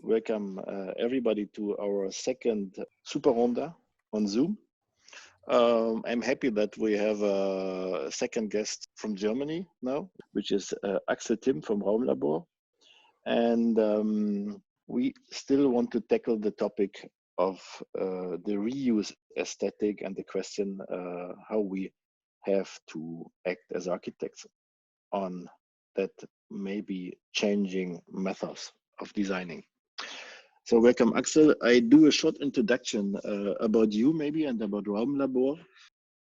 welcome everybody to our second Superonda on Zoom. I'm happy that we have a second guest from Germany now, which is Axel Timm from Raumlabor. And we still want to tackle the topic of the reuse aesthetic and the question how we have to act as architects on that maybe changing methods of designing. So welcome, Axel. I do a short introduction about you maybe and about Raumlabor.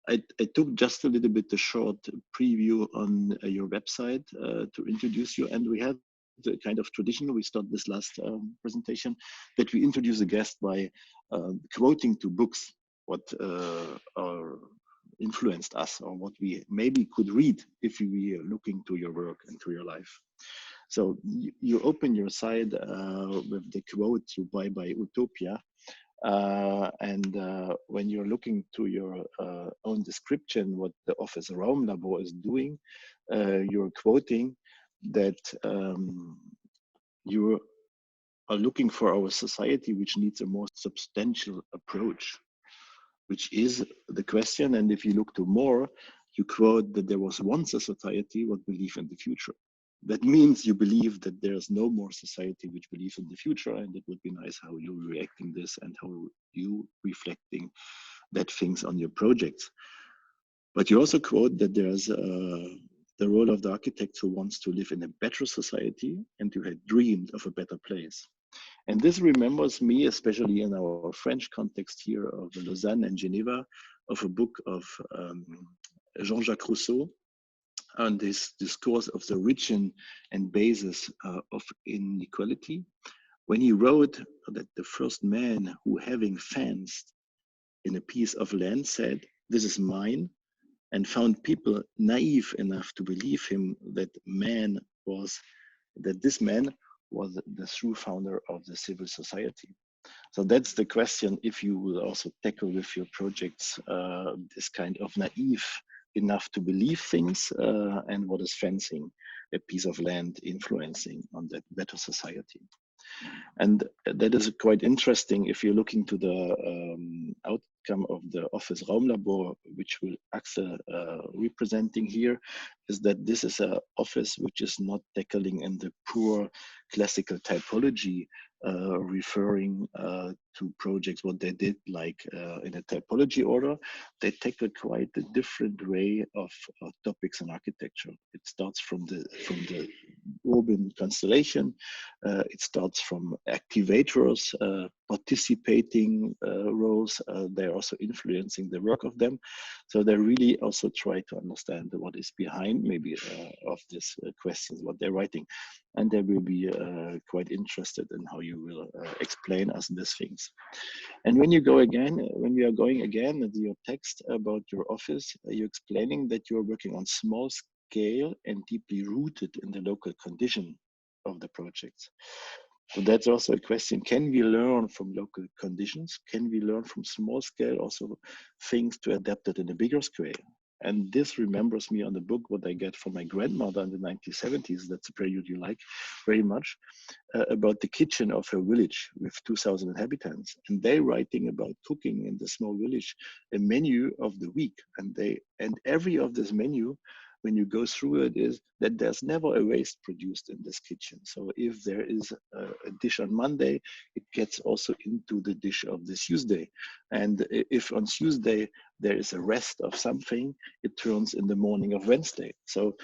I took just a little bit a short preview on your website to introduce you, and we had the kind of tradition, we started this last presentation, that we introduce a guest by quoting two books, what influenced us or what we maybe could read if we are looking to your work and to your life. So you open your site with the quote you buy by Utopia. And when you're looking to your own description, what the office Raumlabor is doing, you're quoting that you are looking for our society, which needs a more substantial approach, which is the question. And if you look to more, you quote that there was once a society what believe in the future. That means you believe that there's no more society which believes in the future, and it would be nice how you're reacting this and how you reflecting that things on your projects. But you also quote that there's the role of the architect who wants to live in a better society and who had dreamed of a better place. And this remembers me, especially in our French context here of Lausanne and Geneva, of a book of Jean-Jacques Rousseau, on this discourse of the origin and basis of inequality, when he wrote that the first man who, having fenced in a piece of land, said, "This is mine," and found people naive enough to believe him that this man was the true founder of the civil society. So that's the question, if you will also tackle with your projects this kind of naive enough to believe things, and what is fencing a piece of land influencing on that better society. And that is quite interesting if you're looking to the outcome of the office Raumlabor, which will Axel representing here, is that this is an office which is not tackling in the poor classical typology, referring to projects, what they did like in a typology order. They tackle quite a different way of topics in architecture. It starts from the urban constellation. It starts from activators, participating roles. They're also influencing the work of them. So they really also try to understand what is behind maybe of these questions, what they're writing. And they will be quite interested in how you will explain us these things. And when we are going again into your text about your office, you're explaining that you're working on small scale and deeply rooted in the local condition of the projects. So that's also a question. Can we learn from local conditions? Can we learn from small scale also things to adapt it in a bigger scale? And this remembers me on the book, what I get from my grandmother in the 1970s. That's a period you like very much, about the kitchen of her village with 2,000 inhabitants. And they writing about cooking in the small village, a menu of the week. And every of this menu, when you go through it, is that there's never a waste produced in this kitchen. So if there is a dish on Monday, it gets also into the dish of the Tuesday. And if on Tuesday there is a rest of something, it turns in the morning of Wednesday. So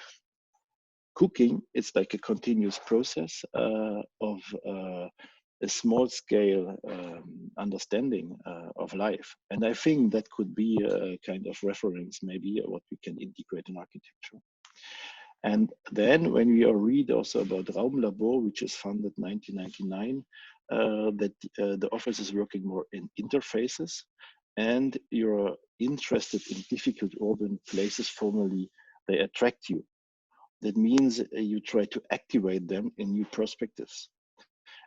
cooking, it's like a continuous process of a small scale understanding of life. And I think that could be a kind of reference, maybe what we can integrate in architecture. And then when we read also about Raumlabor, which is founded 1999, that the office is working more in interfaces, and you're interested in difficult urban places, formally, they attract you. That means you try to activate them in new perspectives.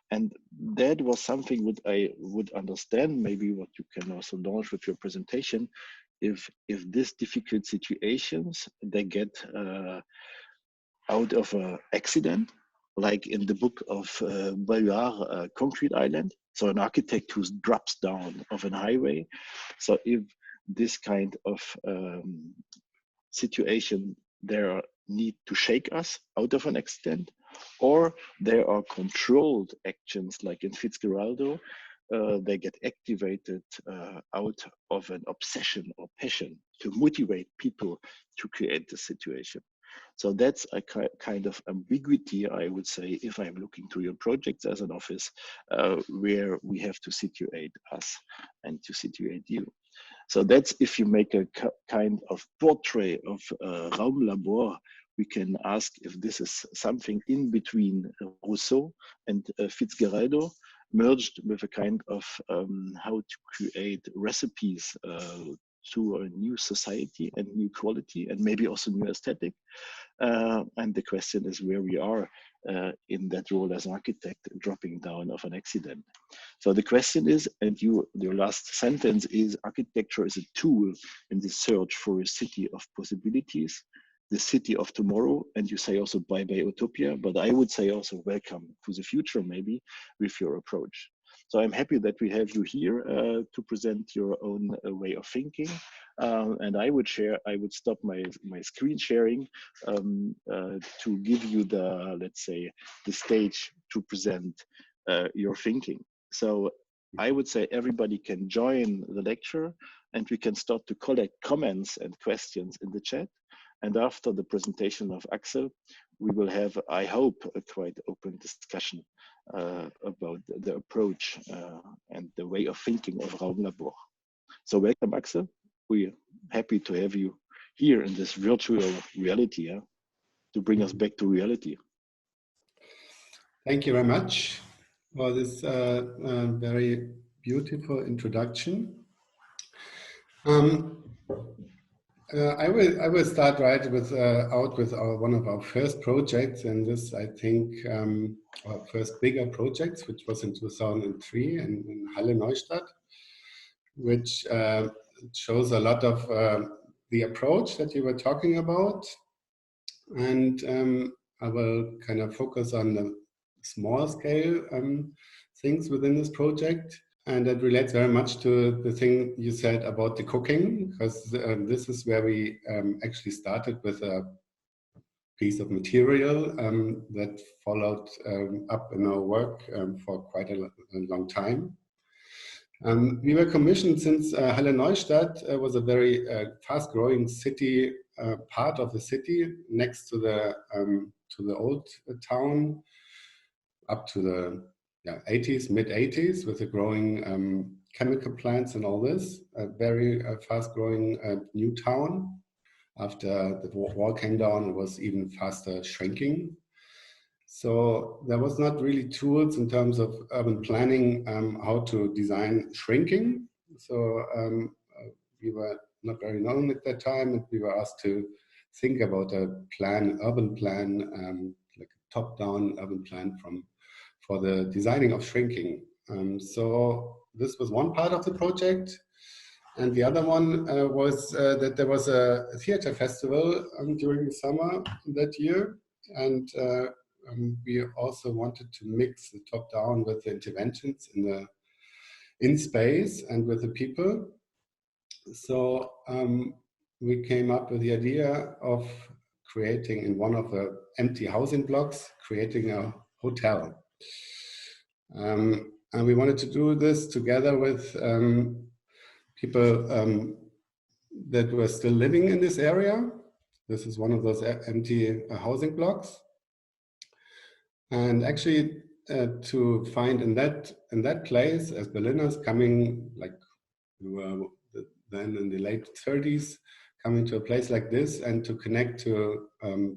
And that was something what I would understand, maybe what you can also launch with your presentation, if these difficult situations, they get out of an accident, like in the book of Baudrillard, Concrete Island. So an architect who drops down of an highway. So if this kind of situation, there need to shake us out of an extent, or there are controlled actions like in Fitzgeraldo, they get activated out of an obsession or passion to motivate people to create the situation. So that's a kind of ambiguity, I would say, if I'm looking to your projects as an office, where we have to situate us and to situate you. So that's if you make a kind of portrait of Raumlabor, we can ask if this is something in between Rousseau and Fitzgeraldo, merged with a kind of how to create recipes to a new society and new quality, and maybe also new aesthetic. And the question is where we are in that role as architect, dropping down of an accident. So the question is, and your last sentence is, architecture is a tool in the search for a city of possibilities, the city of tomorrow, and you say also bye-bye utopia, but I would say also welcome to the future, maybe, with your approach. So I'm happy that we have you here to present your own way of thinking. And I would stop my screen sharing to give you the, let's say, the stage to present your thinking. So I would say everybody can join the lecture and we can start to collect comments and questions in the chat. And after the presentation of Axel, we will have, I hope, a quite open discussion about the approach and the way of thinking of Raumlabor. So welcome, Axel. We're happy to have you here in this virtual reality, to bring us back to reality. Thank you very much for this very beautiful introduction. I will start right with one of our first projects, and this, I think, our first bigger projects, which was in 2003 in Halle Neustadt, which shows a lot of the approach that you were talking about. And I will kind of focus on the small scale things within this project. And that relates very much to the thing you said about the cooking, because this is where we actually started with a piece of material that followed up in our work for quite a long time. We were commissioned since Halle Neustadt was a very fast-growing city, part of the city next to the old town, up to the '80s, mid-'80s, with the growing chemical plants and all this. A very fast-growing new town. After the wall came down, it was even faster shrinking. So there was not really tools in terms of urban planning how to design shrinking. So we were not very known at that time, and we were asked to think about a plan, urban plan, like a top-down urban plan for the designing of shrinking. So this was one part of the project. And the other one was that there was a theater festival during the summer that year. And we also wanted to mix the top-down with the interventions in space and with the people. So we came up with the idea of creating, in one of the empty housing blocks, creating a hotel. And we wanted to do this together with people that were still living in this area. This is one of those empty housing blocks. And actually to find in that place, as Berliners coming, like we were then in the late 30s, coming to a place like this and to connect to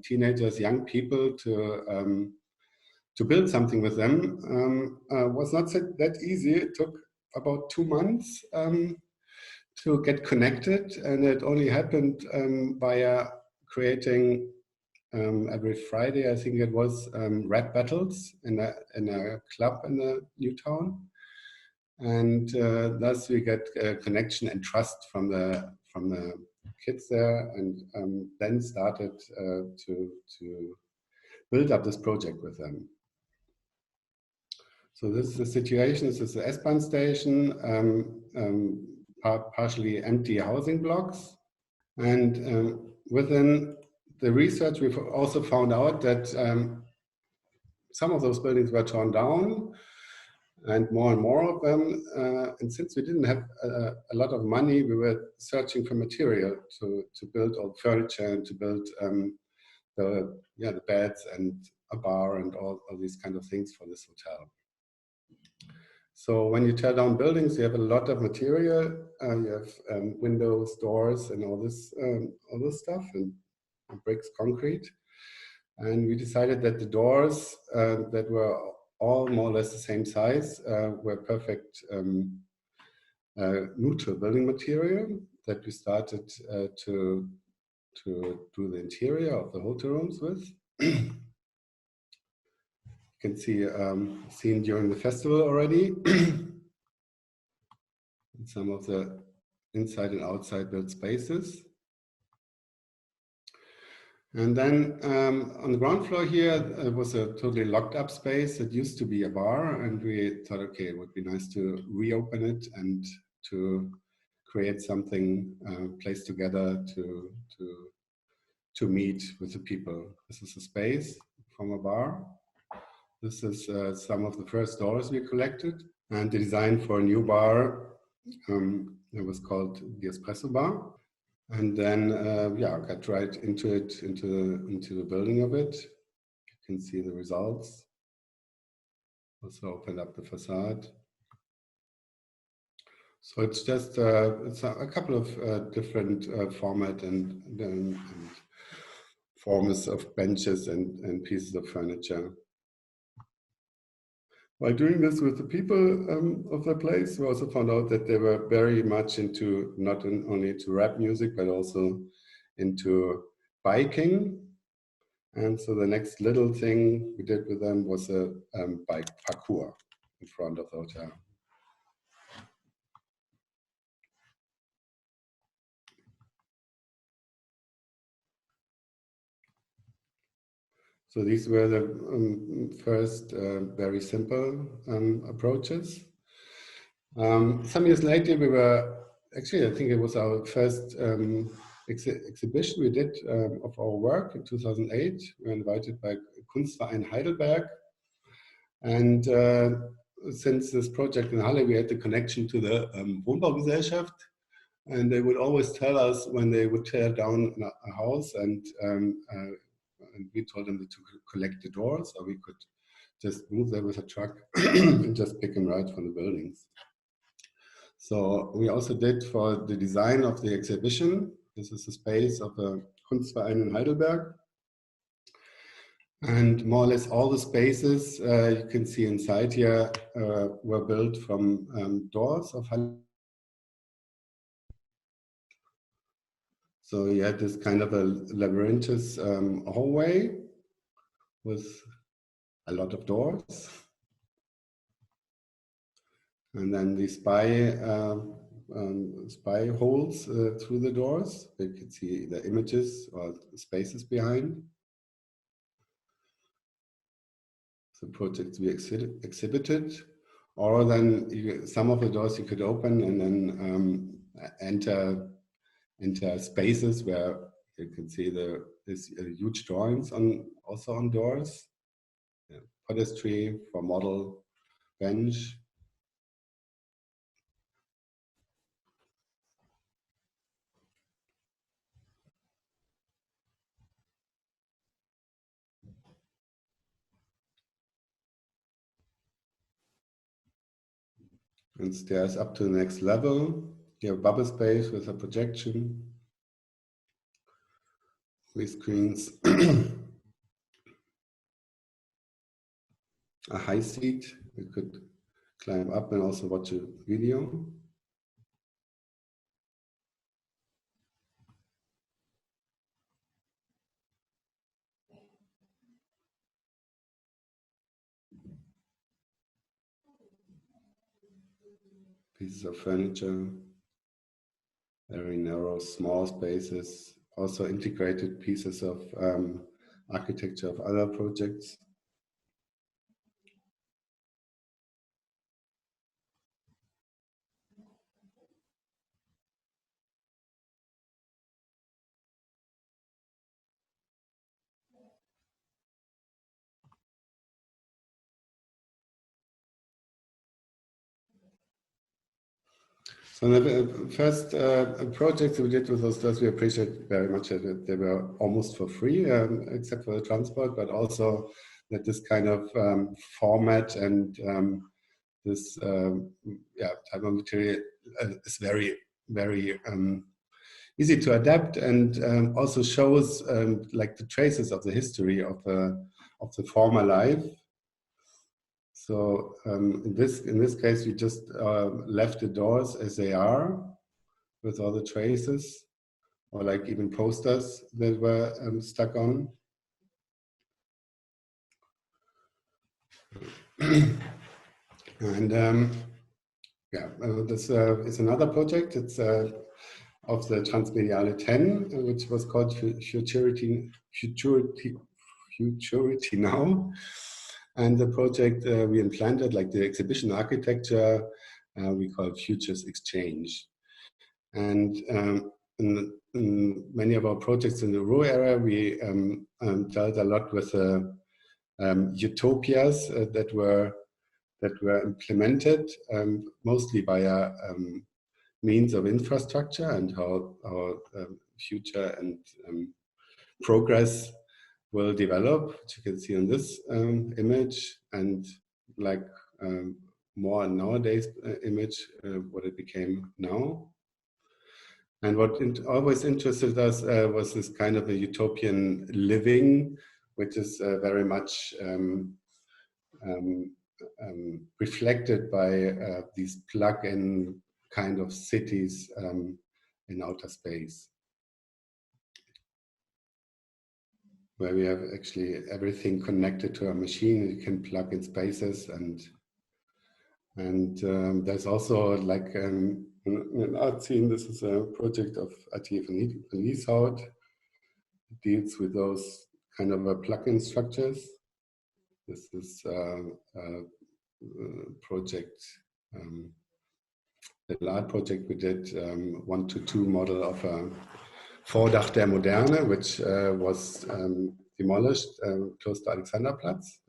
teenagers, young people, to build something with them was not that easy. It took about 2 months to get connected, and it only happened via creating every Friday, I think it was, rap battles in a club in the new town, and thus we get connection and trust from the kids there, and then started to build up this project with them. So this is the situation. This is the S-Bahn station, partially empty housing blocks. And within the research, we've also found out that some of those buildings were torn down, and more of them. And since we didn't have a lot of money, we were searching for material to build all furniture and to build the beds and a bar and all these kind of things for this hotel. So when you tear down buildings, you have a lot of material. You have windows, doors, and all this stuff, and bricks, concrete. And we decided that the doors that were all more or less the same size were perfect neutral building material that we started to do the interior of the hotel rooms with. You can see seen during the festival already. Some of the inside and outside built spaces. And then on the ground floor here, it was a totally locked up space. It used to be a bar, and we thought, okay, it would be nice to reopen it and to create something, place together to meet with the people. This is a space from a bar. This is some of the first doors we collected, and the design for a new bar. It was called the Espresso Bar. And then, yeah, I got right into it, into the building of it. You can see the results. Also opened up the facade. So it's just it's a couple of different format and forms of benches and pieces of furniture. By doing this with the people of the place, we also found out that they were very much into not only to rap music, but also into biking. And so the next little thing we did with them was a bike parkour in front of the hotel. So these were the first very simple approaches. Some years later, we were, actually, I think it was our first exhibition we did of our work in 2008. We were invited by Kunstverein Heidelberg. And since this project in Halle, we had the connection to the Wohnbaugesellschaft. And they would always tell us when they would tear down a house, and we told them to collect the doors, or we could just move them with a truck and just pick them right from the buildings. So we also did for the design of the exhibition. This is the space of the Kunstverein in Heidelberg. And more or less all the spaces you can see inside here were built from doors of Heidelberg. So you had this kind of a labyrinthous hallway with a lot of doors. And then the spy holes through the doors. You can see the images or spaces behind. The projects we exhibited. Or then some of the doors you could open and then enter spaces where you can see there's huge drawings also on doors. Yeah, pedestry for model bench. And stairs up to the next level. You have bubble space with a projection. With screens. A high seat. We could climb up and also watch a video. Pieces of furniture, very narrow, small spaces, also integrated pieces of architecture of other projects. So the first projects we did with those stores, we appreciate very much that they were almost for free, except for the transport, but also that this kind of format and this type of material is very, very easy to adapt, and also shows like the traces of the history of the former life. So in this case, we just left the doors as they are, with all the traces, or like even posters that were stuck on. And this is another project. It's of the Transmediale 10, which was called Futurity Now. And the project we implanted, like the exhibition architecture, we call Futures Exchange. And in many of our projects in the Ruhr area, we dealt a lot with utopias that were implemented, mostly via means of infrastructure, and how future and progress will develop, which you can see on this image, and like more nowadays image, what it became now. And what always interested us was this kind of a utopian living, which is very much reflected by these plug-in kind of cities in outer space, where we have actually everything connected to a machine. You can plug in spaces, and there's also like an art scene. This is a project of Anja van Lieshout. It deals with those kind of plug-in structures. This is a project, the art project we did, 1:2 model of a Vordach der Moderne, which was demolished close to Alexanderplatz.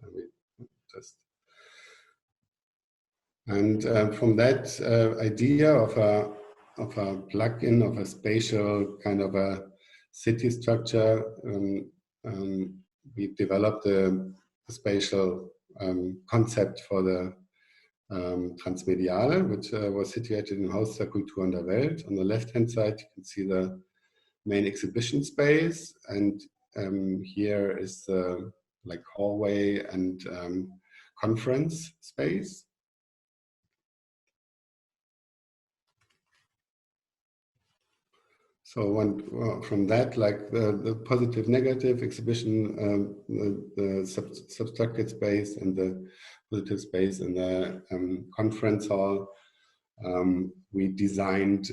And from that idea of a plug-in, of a spatial kind of a city structure, we developed a spatial concept for the Transmediale, which was situated in Haus der Kultur und der Welt. On the left-hand side, you can see the main exhibition space, and here is the like hallway and conference space. So from that, like the positive, negative exhibition, the substructed space and the positive space in the conference hall, we designed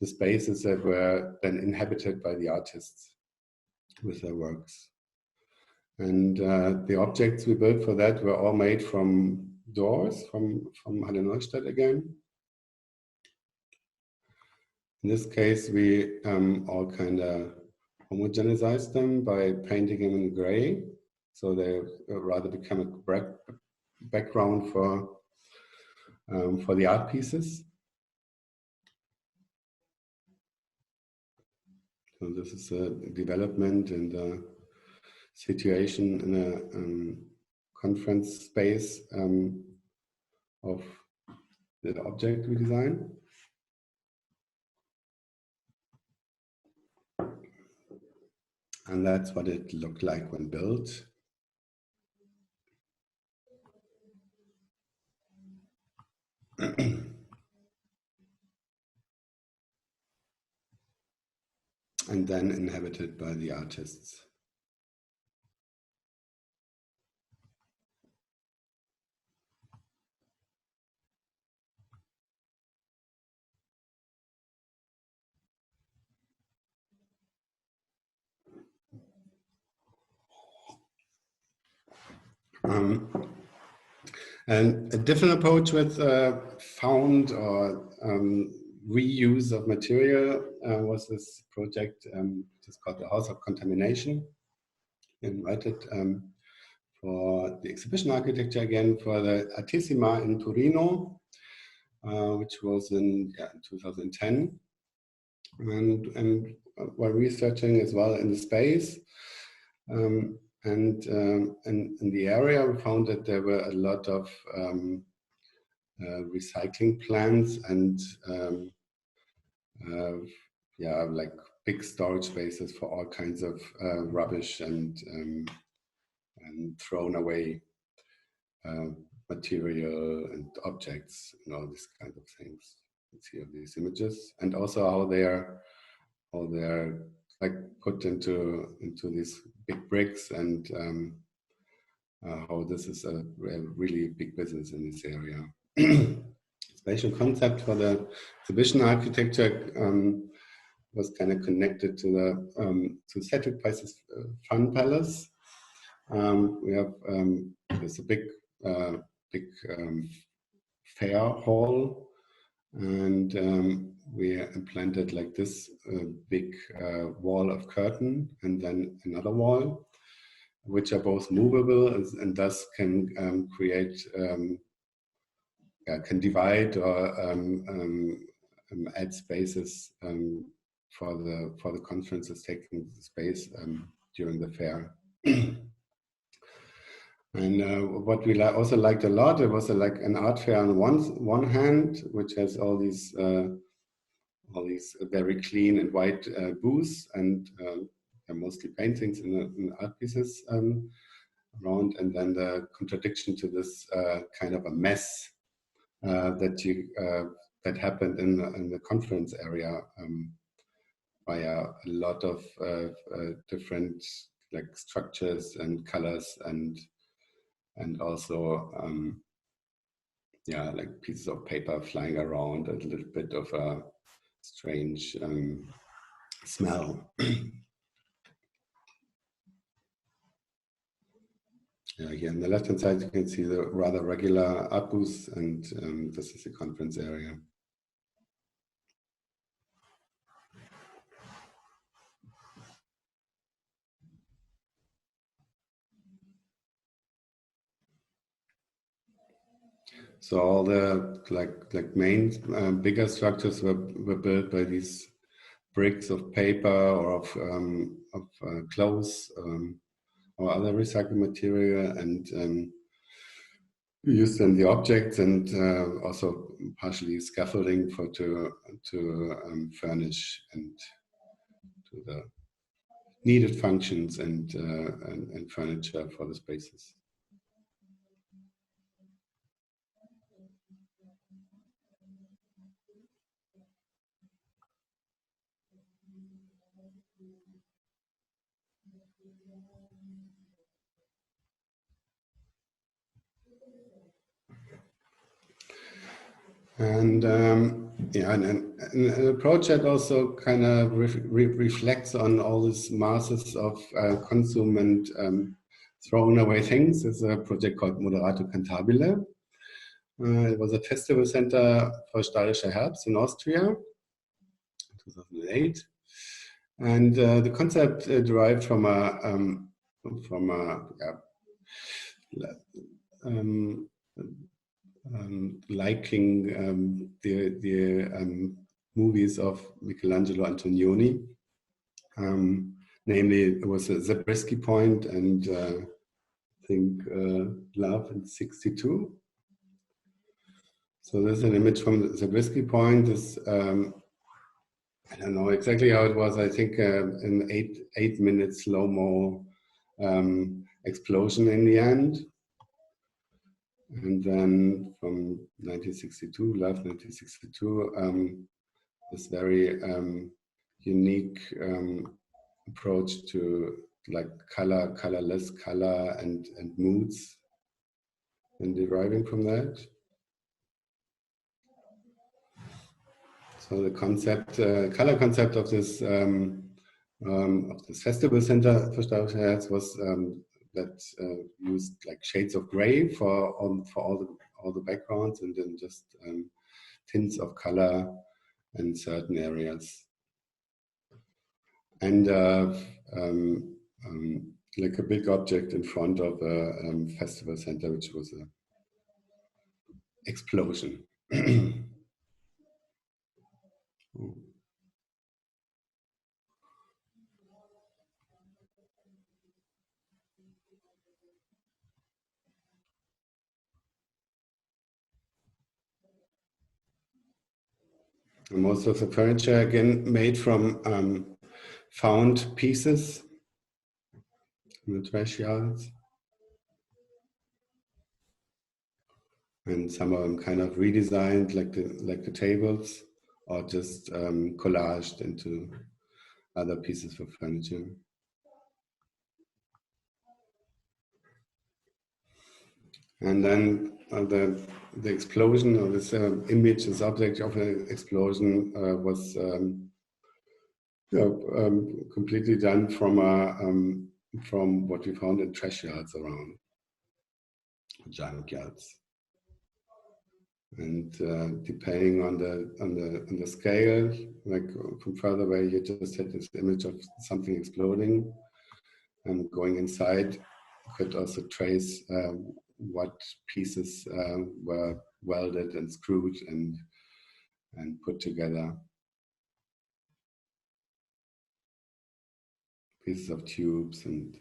the spaces that were then inhabited by the artists with their works. And the objects we built for that were all made from doors from Halle Neustadt again. In this case, we all kind of homogenized them by painting them in gray, so they rather become a background for the art pieces. So this is a development and a situation in a conference space of the object we designed. And that's what it looked like when built. And then inhabited by the artists. And a different approach with found or reuse of material was this project, which is called the House of Contamination. Invited for the exhibition architecture again for the Artissima in Torino. which was in 2010. And while researching as well in the space and in the area, we found that there were a lot of recycling plants and like big storage spaces for all kinds of rubbish and thrown away material and objects and all these kind of things. Let's see these images, and also how they're like put into these big bricks, and how this is a really big business in this area. Spatial concept for the exhibition architecture was kind of connected to the to Cedric Price's Fun Palace. We have there's a big fair hall, and we implanted like this big wall of curtain, and then another wall, which are both movable and thus can create can divide or add spaces for the conferences taking space during the fair. And what we also liked a lot, it was like an art fair on one hand, which has all these very clean and white booths, and mostly paintings and art pieces around, and then the contradiction to this kind of a mess that happened in the conference area via a lot of different like structures and colors and also like pieces of paper flying around, a little bit of a strange smell. Here on the left hand side you can see the rather regular art booths, and this is the conference area. So all the like main bigger structures were built by these bricks of paper or of clothes or other recycled material, and used in the objects, and also partially scaffolding to furnish and to the needed functions and furniture for the spaces. And and the project also kind of reflects on all these masses of consume and thrown away things. It's a project called Moderato, Cantabile. It was a festival center for Steirischer Herbst in Austria in 2008. And the concept derived from liking the movies of Michelangelo Antonioni. Namely, it was a Zabriskie Point and I think Love in 62. So there's an image from the Zabriskie Point. This, I don't know exactly how it was. I think an 8 minute slow-mo explosion in the end. And then from 1962, Love 1962, this very unique approach to like color, colorless color and moods, and deriving from that. So the concept, color concept of this festival center for Steirischer Herbst was that used like shades of gray for all the backgrounds, and then just tints of color in certain areas, and like a big object in front of a festival center, which was an explosion. And most of the furniture, again, made from found pieces in the trash yards. And some of them kind of redesigned, like the tables, or just collaged into other pieces of furniture. And then the explosion, or this image, this object of the explosion was completely done from what we found in trash yards around, junk yards. And depending on the scale, like from further away, you just had this image of something exploding, and going inside, you could also trace what pieces were welded and screwed and put together. Pieces of tubes and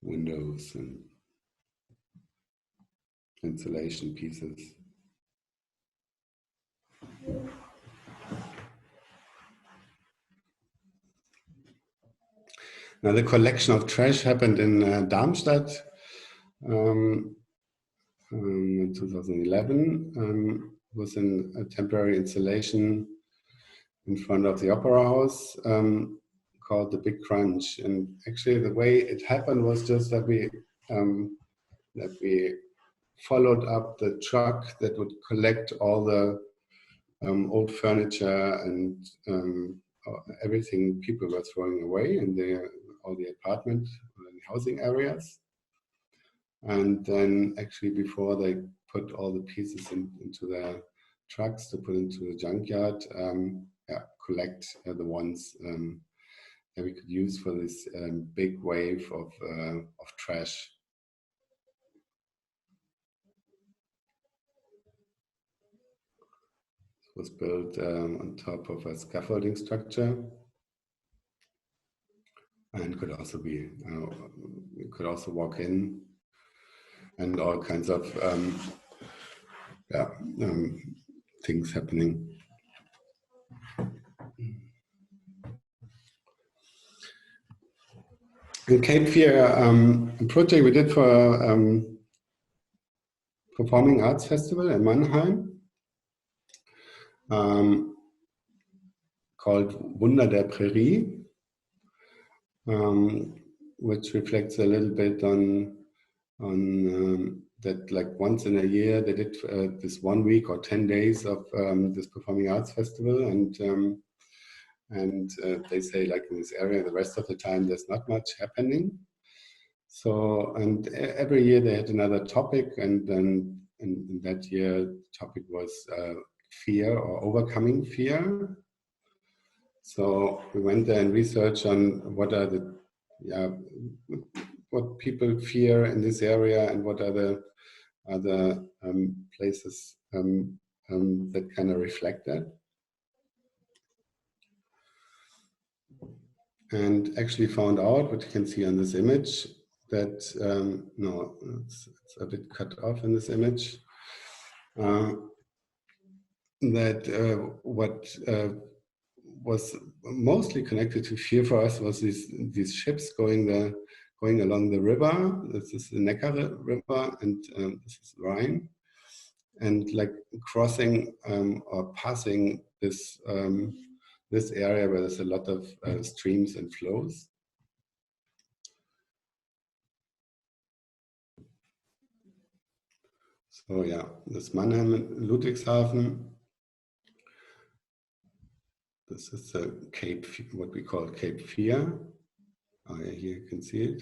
windows and insulation pieces. Now the collection of trash happened in Darmstadt in 2011. Was in a temporary installation in front of the Opera House called the Big Crunch. And actually the way it happened was just that we followed up the truck that would collect all the old furniture and everything people were throwing away in all the apartment and housing areas. And then actually before they put all the pieces into their trucks to put into the junkyard, collect the ones that we could use for this big wave of trash. It was built on top of a scaffolding structure, and could also be you could also walk in, and all kinds of things happening. In Cape Fear, a project we did for Performing Arts Festival in Mannheim, called Wunder der Prärie, which reflects a little bit on that, like once in a year they did this 1 week or 10 days of this Performing Arts Festival, and they say, like, in this area the rest of the time there's not much happening. So, and every year they had another topic, and then in that year the topic was fear, or overcoming fear. So we went there and researched on what are the what people fear in this area, and what are the other places that kind of reflect that. And actually found out, what you can see on this image, that no, it's a bit cut off in this image, that what was mostly connected to fear for us was these ships going along the river. This is the Neckar River, and this is Rhine, and like crossing or passing this this area where there's a lot of streams and flows. So yeah, this Mannheim and Ludwigshafen. This is the Cape, what we call Cape Fear. Oh yeah, here you can see it.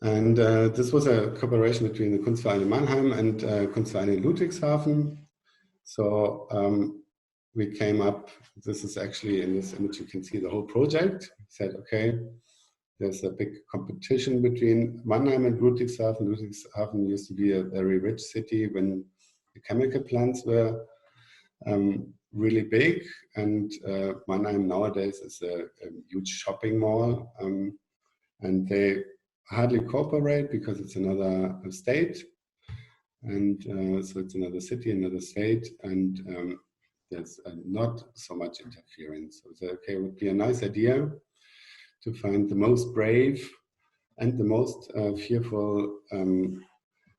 And this was a cooperation between the Kunstverein Mannheim and Kunstverein Ludwigshafen. So we came up, this is actually in this image, you can see the whole project. We said, okay, there's a big competition between Mannheim and Ludwigshafen. Ludwigshafen used to be a very rich city when the chemical plants were really big, and Mannheim nowadays is a huge shopping mall, and they hardly cooperate because it's another state, and so it's another city, another state, and there's not so much interference. So okay, it would be a nice idea to find the most brave and the most fearful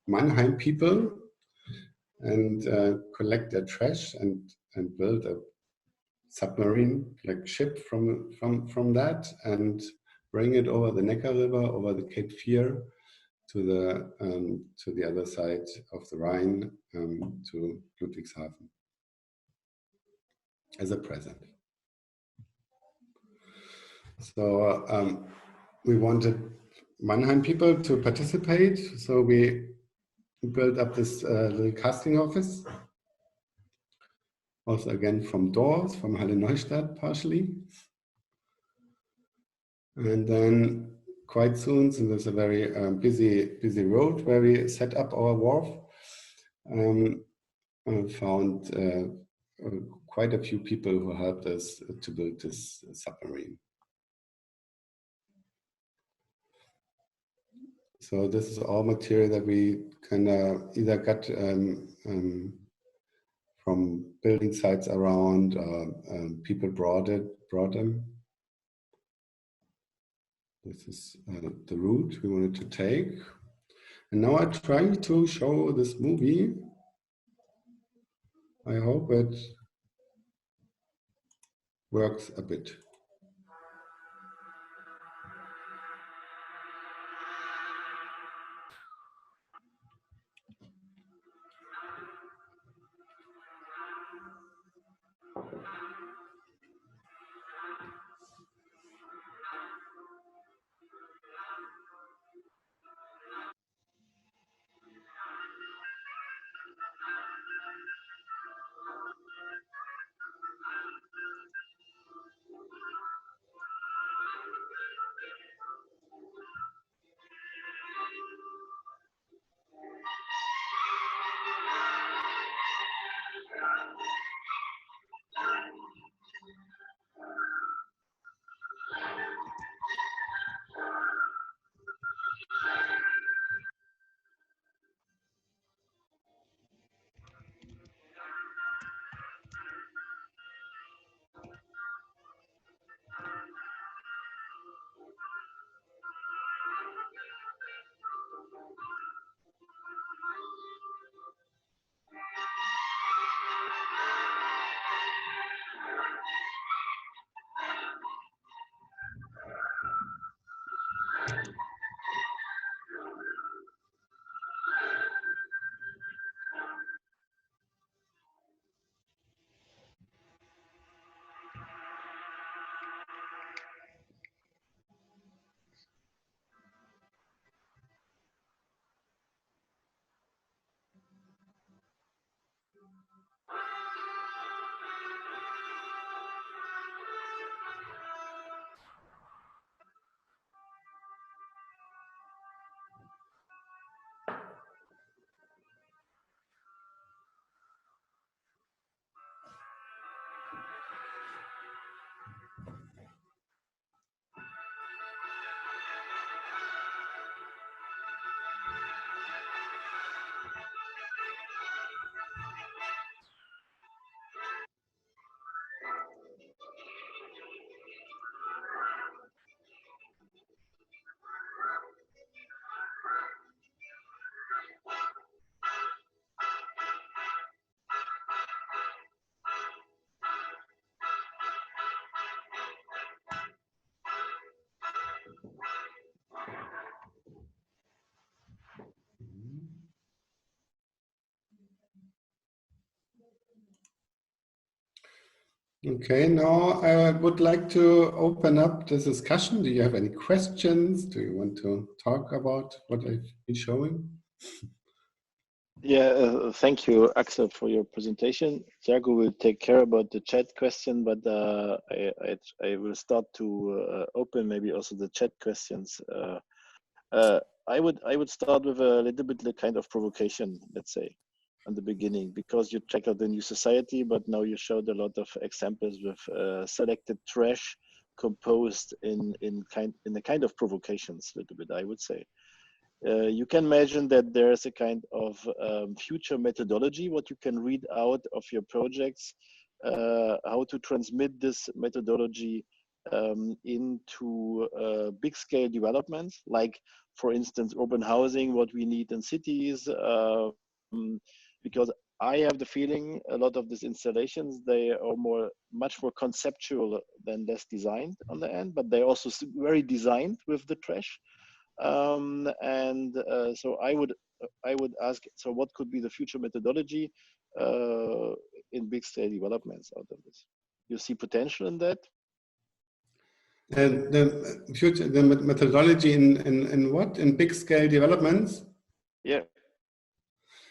Mannheim people, and collect their trash and build a submarine like ship from that, and bring it over the Neckar River, over the Cape Fear, to the other side of the Rhine, to Ludwigshafen as a present. So we wanted Mannheim people to participate, so we built up this little casting office, also again from doors, from Halle Neustadt partially. And then quite soon, so there's a very busy road where we set up our wharf, found quite a few people who helped us to build this submarine. So this is all material that we kind of either got from building sites around, people brought them. This is the route we wanted to take. And now I'm trying to show this movie. I hope it works a bit. Okay, now I would like to open up the discussion. Do you have any questions? Do you want to talk about what I've been showing? Yeah, thank you, Axel, for your presentation. Tiago will take care about the chat question, but I will start to open maybe also the chat questions. I would start with a little bit kind of provocation, let's say. on the beginning, because you check out the new society, but now you showed a lot of examples with selected trash composed in a kind of provocations, a little bit, I would say. You can imagine that there's a kind of future methodology, what you can read out of your projects, how to transmit this methodology into big scale developments, like, for instance, urban housing, what we need in cities, because I have the feeling a lot of these installations, they are much more conceptual than less designed on the end, but they're also very designed with the trash. So I would ask, so what could be the future methodology in big scale developments out of this? You see potential in that? The methodology in what? In big scale developments? Yeah.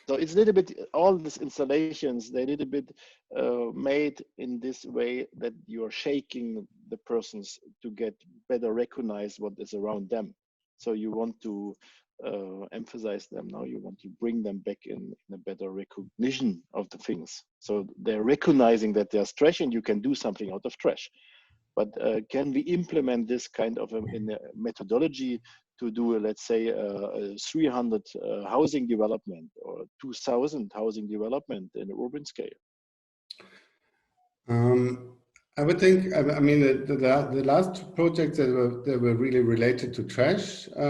So it's a little bit, all these installations, they're a little bit made in this way that you're shaking the persons to get better recognize what is around them. So you want to emphasize them now, you want to bring them back in a better recognition of the things. So they're recognizing that there's trash and you can do something out of trash. But can we implement this kind of in a methodology to do, let's say, a 300 housing development or 2,000 housing development in urban scale? I would think, I mean, the last projects that were really related to trash. I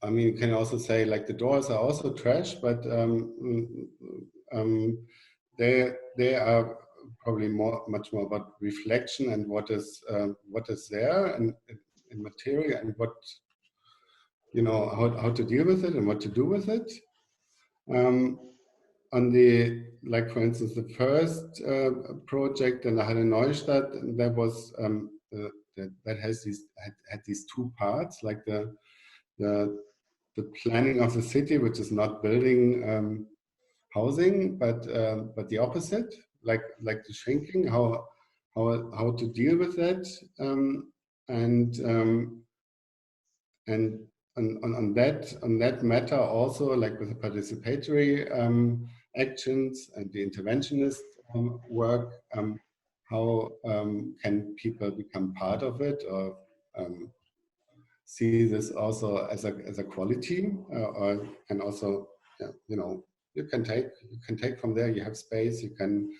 mean, you can also say like the doors are also trash, but they are probably much more about reflection and what is there and in material and what, you know, how to deal with it and what to do with it. On the, like for instance, the first project in the Halle Neustadt, there was that had these two parts, like the planning of the city, which is not building housing, but the opposite, like the shrinking, how to deal with that, and on that matter also, like with the participatory actions and the interventionist work, how can people become part of it, or see this also as a quality, or can also, you know, you can take from there. You have space. You can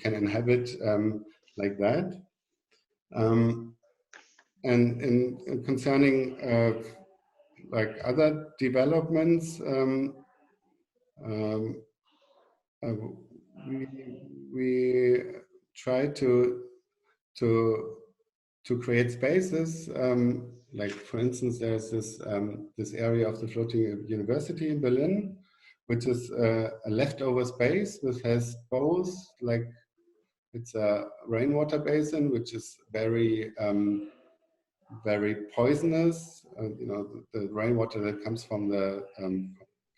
inhabit like that. And in concerning like other developments, we try to create spaces. Like for instance, there's this area of the floating university in Berlin, which is a leftover space which has both, like, it's a rainwater basin which is very very poisonous. You know, the rainwater that comes from the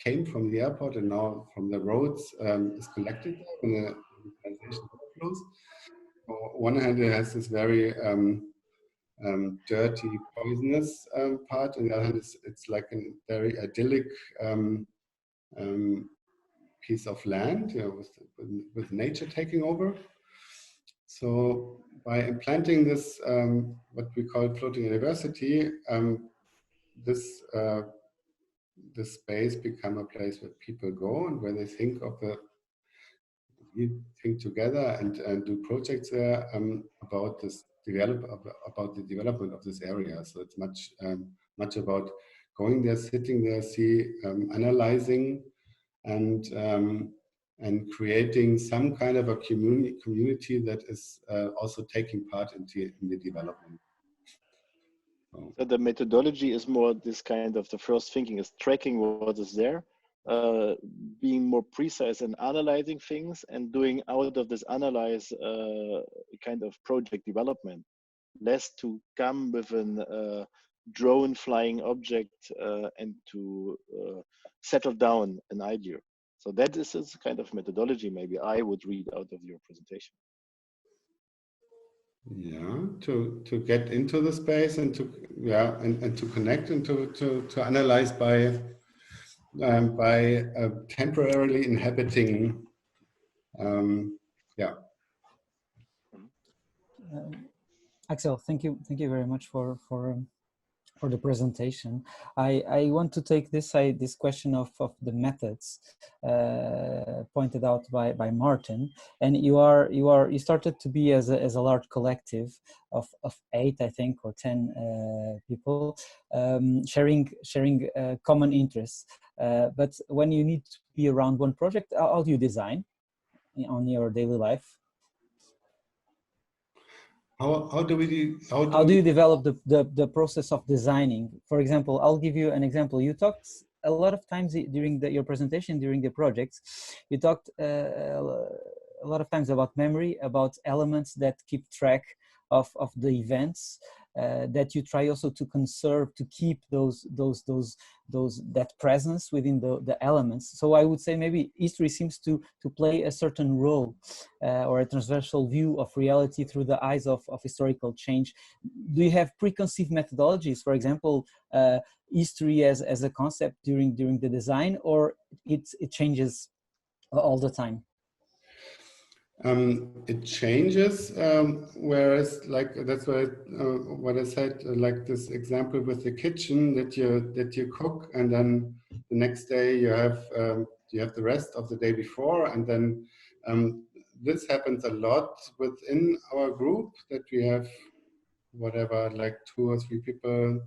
came from the airport and now from the roads is collected when the canalization overflows. On one hand, it has this very dirty, poisonous part, and the other hand, it's like a very idyllic piece of land, you know, with nature taking over. So by implanting this, what we call floating university, this space become a place where people go and where they think together and do projects there about the development of this area. So it's much about going there, sitting there, analyzing, and creating some kind of a community that is also taking part in the development. So the methodology is more this kind of, the first thinking is tracking what is there, being more precise and analyzing things, and doing out of this analyze kind of project development, less to come with a drone flying object and to settle down an idea. So that is a kind of methodology maybe I would read out of your presentation. Yeah, to get into the space and to and to connect and to analyze by by temporarily inhabiting. Yeah. Axel, thank you very much for the presentation. I want to take this question of the methods pointed out by Martin, and you started to be as a large collective of 8, I think, or 10 people sharing common interests. But when you need to be around one project, how do you design on your daily life? How do you develop the process of designing? For example, I'll give you an example. You talked a lot of times during your presentation, during the projects, you talked a lot of times about memory, about elements that keep track of the events, that you try also to conserve, to keep that presence within the elements. So I would say maybe history seems to play a certain role or a transversal view of reality through the eyes of historical change. Do you have preconceived methodologies, for example, history as a concept during the design, or it changes all the time? It changes, whereas that's what I said, like this example with the kitchen, that you cook, and then the next day you have the rest of the day before, and then this happens a lot within our group, that we have whatever, like 2 or 3 people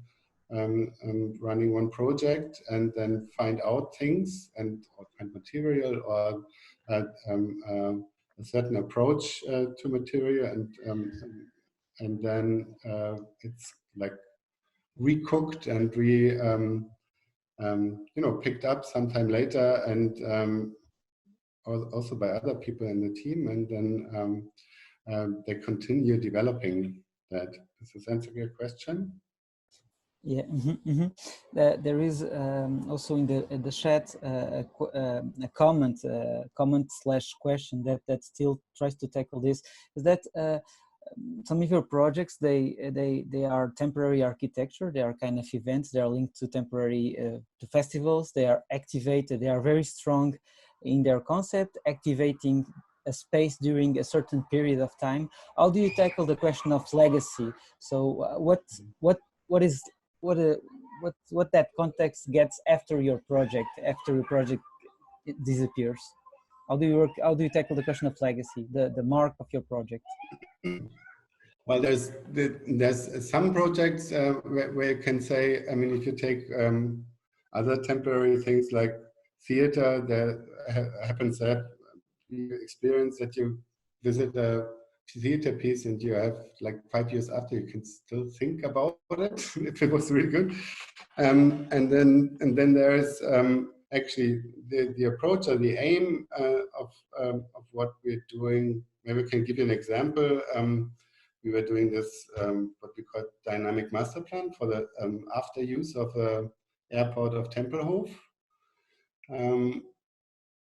running one project, and then find out things or find material or a certain approach to material, and then it's like recooked and picked up sometime later, and also by other people in the team, and then they continue developing that. Does this answer your question? Yeah, there is also in the chat a comment/question that still tries to tackle this. Is that some of your projects, they are temporary architecture, they are kind of events, they are linked to temporary to festivals, they are activated, they are very strong in their concept, activating a space during a certain period of time. How do you tackle the question of legacy? So what that context gets after your project, it disappears? How do you tackle the question of legacy, the mark of your project? Well, there's some projects where you can say, I mean, if you take other temporary things like theater, there happens that you experience that you visit a theater piece and you have like 5 years after, you can still think about it if it was really good, and then there's actually the approach or the aim of what we're doing. Maybe I can give you an example. We were doing this what we call dynamic master plan for the after use of the airport of Tempelhof.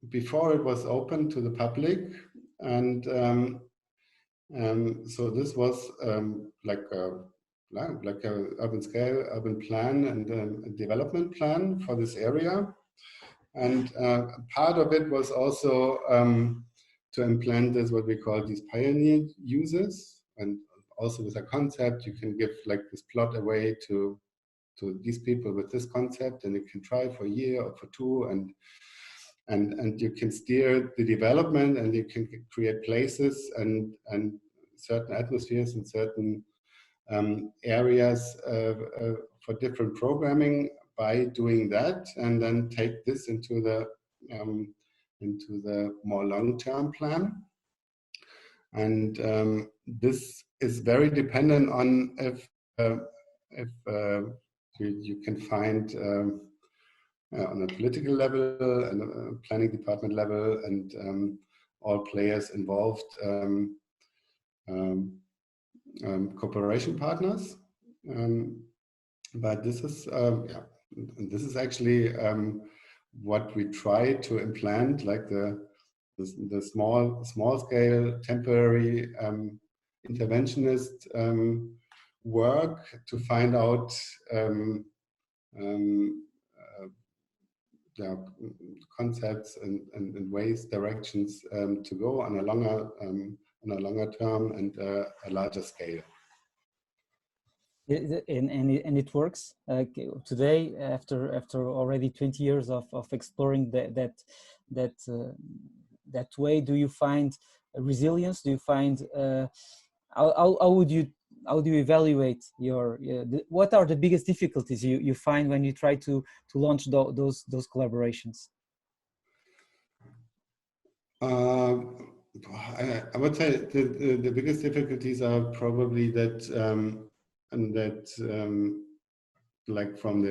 Before it was open to the public, and so this was like a urban scale, urban plan, and a development plan for this area. And part of it was also to implant this, what we call these pioneer uses, and also with a concept, you can give like this plot away to these people with this concept, and you can try for a year or for 2, and you can steer the development, and you can create places and certain atmospheres and certain areas for different programming by doing that, and then take this into the more long-term plan. And this is very dependent on if you can find on a political level and a planning department level, and all players involved, cooperation partners. But this is this is actually what we try to implant, like the small scale temporary interventionist work to find out concepts and ways, directions to go on a longer term and a larger scale. And it works today after already 20 years of exploring that way. Do you find resilience? Do you find how do you evaluate your what are the biggest difficulties you find when you try to launch those collaborations? I would say the biggest difficulties are probably that like from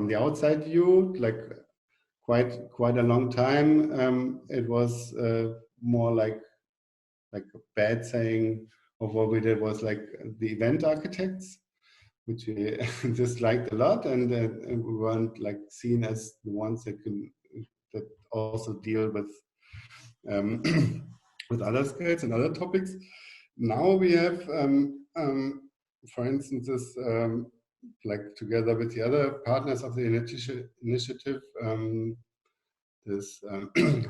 the outside view, like quite a long time, it was more like a bad saying of what we did was like the event architects, which we disliked a lot, and we weren't like seen as the ones that also deal with with other skills and other topics. Now we have, for instance, this, like together with the other partners of the initiative, this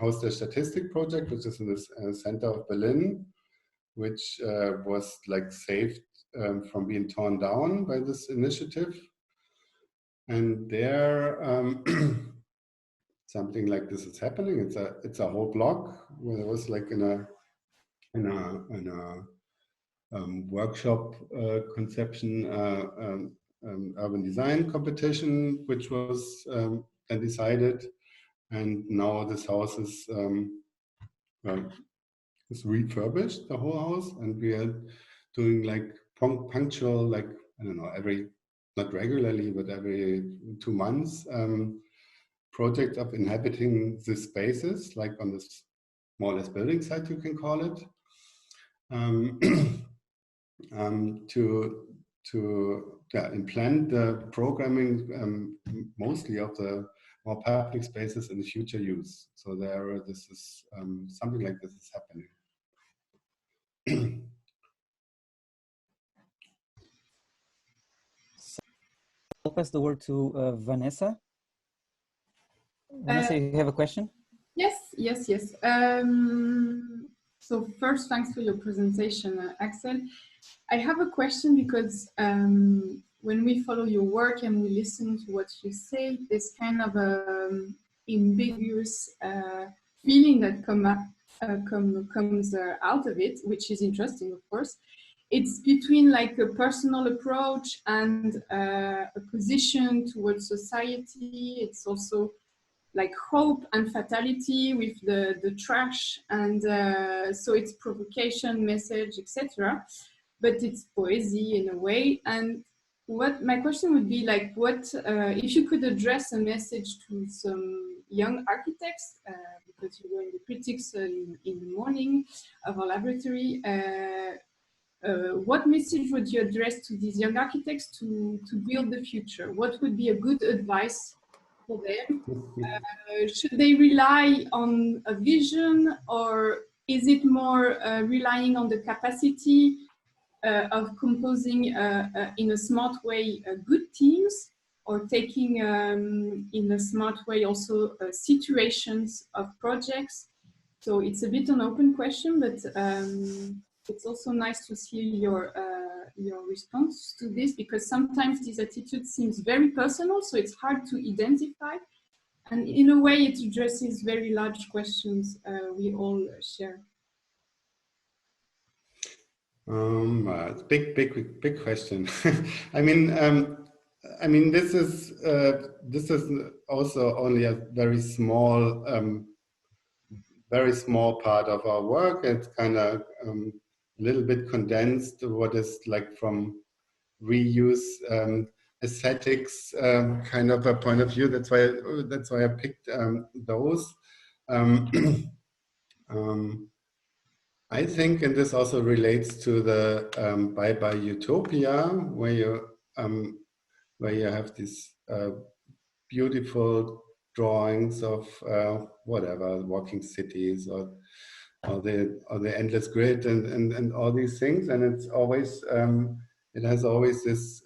host a statistic project, which is in this center of Berlin, which was like saved from being torn down by this initiative. And there, something like this is happening. It's a whole block where there was like in a workshop conception urban design competition, which was then decided, and now this house is refurbished, the whole house, and we are doing like punctual, like I don't know, not regularly, but every 2 months, project of inhabiting the spaces, like on this more or less building site, you can call it, to implant the programming mostly of the more public spaces in the future use. So this is something like this is happening. I'll pass the word to Vanessa. Vanessa, you have a question? Yes. So first, thanks for your presentation, Axel. I have a question because when we follow your work and we listen to what you say, there's kind of an ambiguous feeling that comes out of it, which is interesting, of course. It's between like a personal approach and a position towards society. It's also like hope and fatality with the trash, and so it's provocation, message, etc. But it's poesy in a way. And what my question would be like, what if you could address a message to some young architects, because you were in the critics in the morning of our laboratory, what message would you address to these young architects to build the future? What would be a good advice for them? Should they rely on a vision, or is it more relying on the capacity of composing in a smart way good teams, or taking in a smart way also situations of projects? So it's a bit an open question, but it's also nice to see your response to this, because sometimes this attitude seems very personal, so it's hard to identify. And in a way, it addresses very large questions we all share. It's big question. I mean, this is also only a very small part of our work. It's kind of a little bit condensed. What is like from reuse aesthetics kind of a point of view. That's why I picked those. I think, and this also relates to the Bye-Bye Utopia, where you have these beautiful drawings of whatever, walking cities or the endless grid and all these things, and it's always it has always this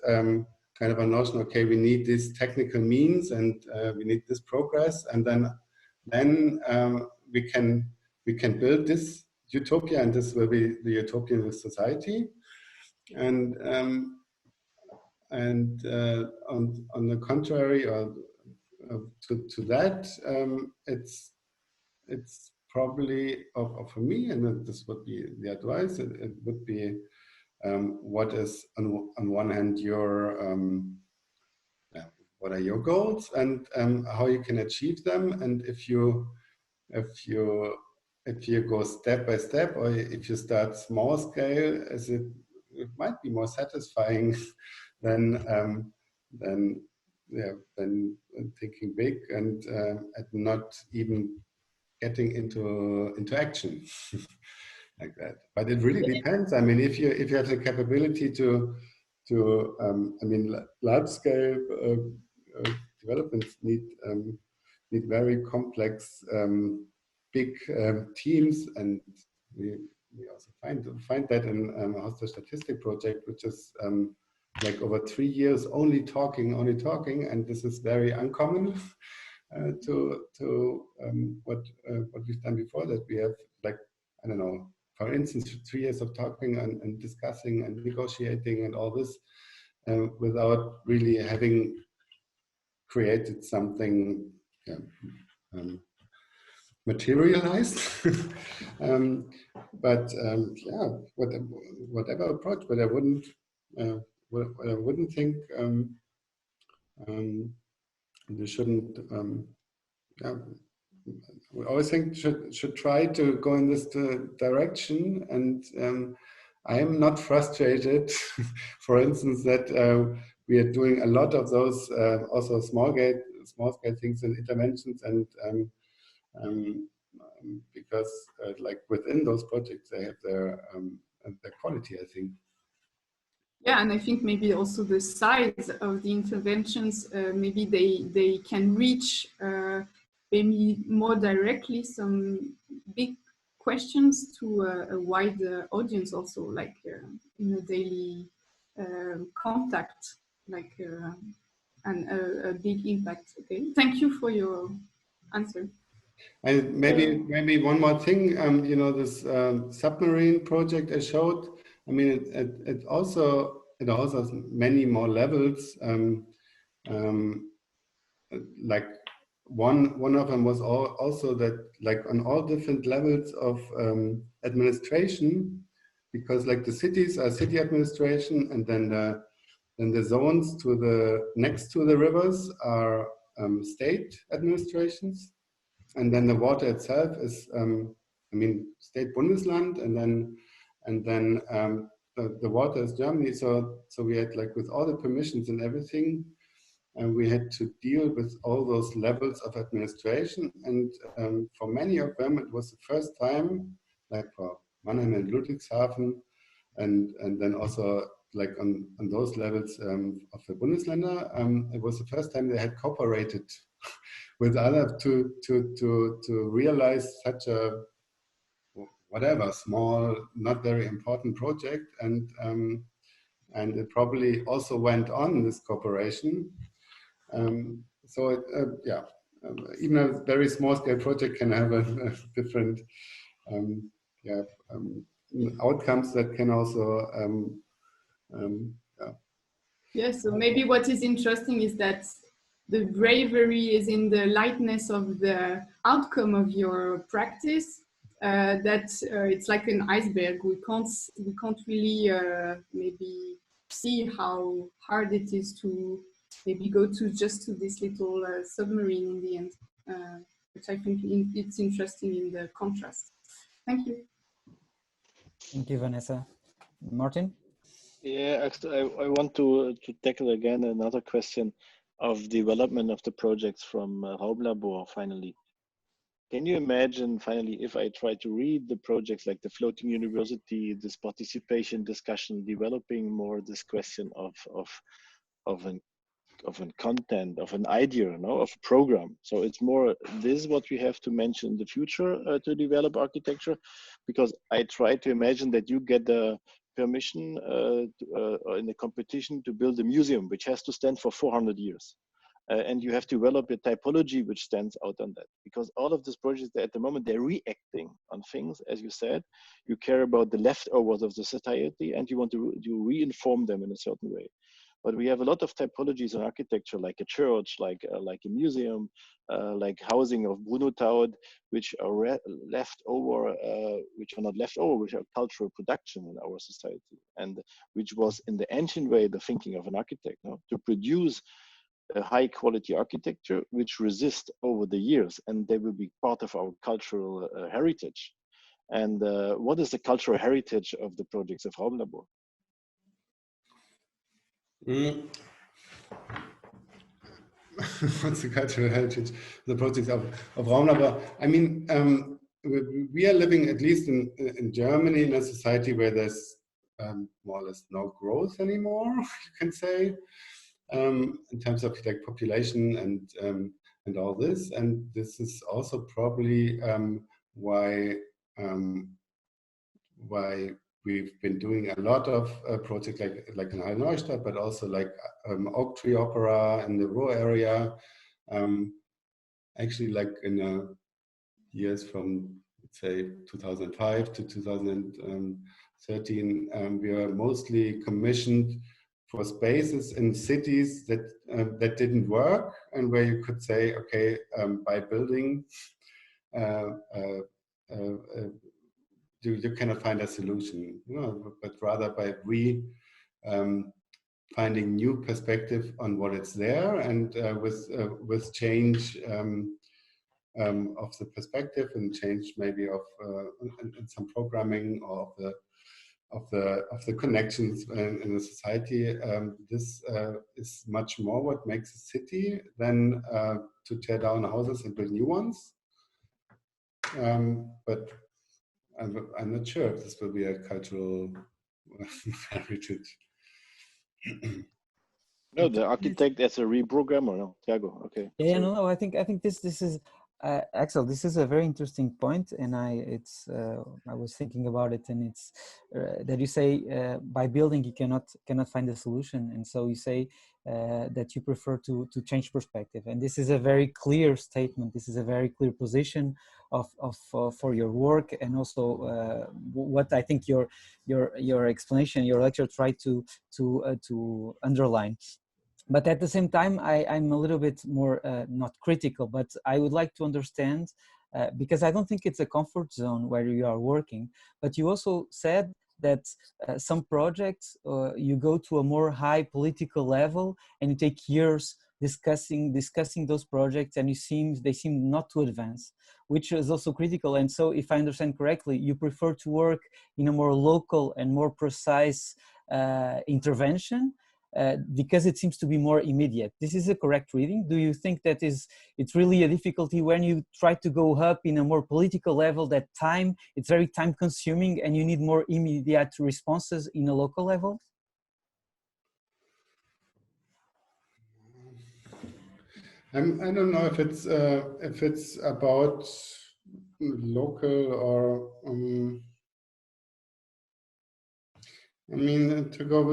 kind of a notion, okay, we need these technical means and we need this progress, and then we can build this utopia, and this will be the utopian with society. And on the contrary, or to that, it's probably for me, and this would be the advice. It would be what is on one hand your what are your goals, and how you can achieve them, and if you go step by step, or if you start small scale, as it might be more satisfying than thinking big and not even getting into action like that. But it really depends. I mean, if you have the capability to I mean, large scale developments need very complex big teams, and we also find that in a hostile statistic project, which is like over 3 years only talking, and this is very uncommon to what we've done before, that we have, like, I don't know, for instance, 3 years of talking and discussing and negotiating and all this without really having created something materialized. But yeah, whatever approach, but I wouldn't think you shouldn't. Yeah, we always think should try to go in this direction, and I am not frustrated. For instance, that we are doing a lot of those also small scale things and interventions, and because like within those projects they have their quality, I think. Yeah, and I think maybe also the size of the interventions, maybe they can reach maybe more directly some big questions to a wide audience also, like in a daily contact, like and a big impact. Okay, thank you for your answer. And maybe one more thing, you know, this submarine project I showed, I mean, it also has many more levels. Like one of them was also that, like, on all different levels of administration, because like the cities are city administration, and then the zones next to the rivers are state administrations. And then the water itself is, I mean, state Bundesland, and then the water is Germany. So we had, like, with all the permissions and everything, and we had to deal with all those levels of administration. And for many of them, it was the first time, like for Mannheim and Ludwigshafen, and then also like on those levels of the Bundesländer, it was the first time they had cooperated with others to realize such a whatever small, not very important project, and it probably also went on, this cooperation. So yeah, even a very small scale project can have a different outcomes that can also yeah. So maybe what is interesting is that the bravery is in the lightness of the outcome of your practice. That it's like an iceberg. We can't really maybe see how hard it is to maybe go to this little submarine in the end, which I think it's interesting in the contrast. Thank you. Thank you, Vanessa. Martin? Yeah, actually, I want to tackle again another question of development of the projects from Raumlabor finally. Can you imagine finally, if I try to read the projects like the floating university, this participation discussion, developing more this question of an content, of an idea, no, of a program. So it's more, this is what we have to mention in the future to develop architecture, because I try to imagine that you get a permission in the competition to build a museum, which has to stand for 400 years. And you have to develop a typology which stands out on that, because all of these projects at the moment, they're reacting on things. As you said, you care about the leftovers of the society and you want to reinform them in a certain way. But we have a lot of typologies in architecture, like a church, like a museum, like housing of Bruno Taud, which are left over, which are not left over, which are cultural production in our society, and which was in the ancient way the thinking of an architect, no? To produce a high quality architecture which resist over the years, and they will be part of our cultural heritage. And what is the cultural heritage of the projects of Raumlabor? What's the cultural heritage? The projects of Raumlabor. I mean, we are living, at least in Germany, in a society where there's more or less no growth anymore, you can say. In terms of like population and all this, and this is also probably why we've been doing a lot of projects like in Neustadt, but also like Oak Tree Opera in the Ruhr area. Actually, like in years from, let's say, 2005 to 2013, we were mostly commissioned for spaces in cities that that didn't work, and where you could say, okay, by building, you cannot find a solution, you know, but rather by finding new perspective on what is there, and with change of the perspective and change maybe of in some programming or of the connections in the society. This is much more what makes a city than to tear down houses and build new ones. But I'm not sure if this will be a cultural heritage. No, the architect as a reprogrammer, no, Tiago. Okay. Yeah, no, I think this is Axel. This is a very interesting point, and I was thinking about it, and it's that you say by building you cannot find a solution, and so you say that you prefer to change perspective, and this is a very clear statement. This is a very clear position for your work, and also what I think your explanation, your lecture tried to underline. But at the same time, I'm a little bit more not critical, but I would like to understand, because I don't think it's a comfort zone where you are working, but you also said that some projects, you go to a more high political level and you take years discussing those projects, and they seem not to advance, which is also critical. And so if I understand correctly, you prefer to work in a more local and more precise intervention, because it seems to be more immediate. This is a correct reading? Do you think that it's really a difficulty when you try to go up in a more political level, that it's very time consuming and you need more immediate responses in a local level? I don't know if it's about local or I mean, to go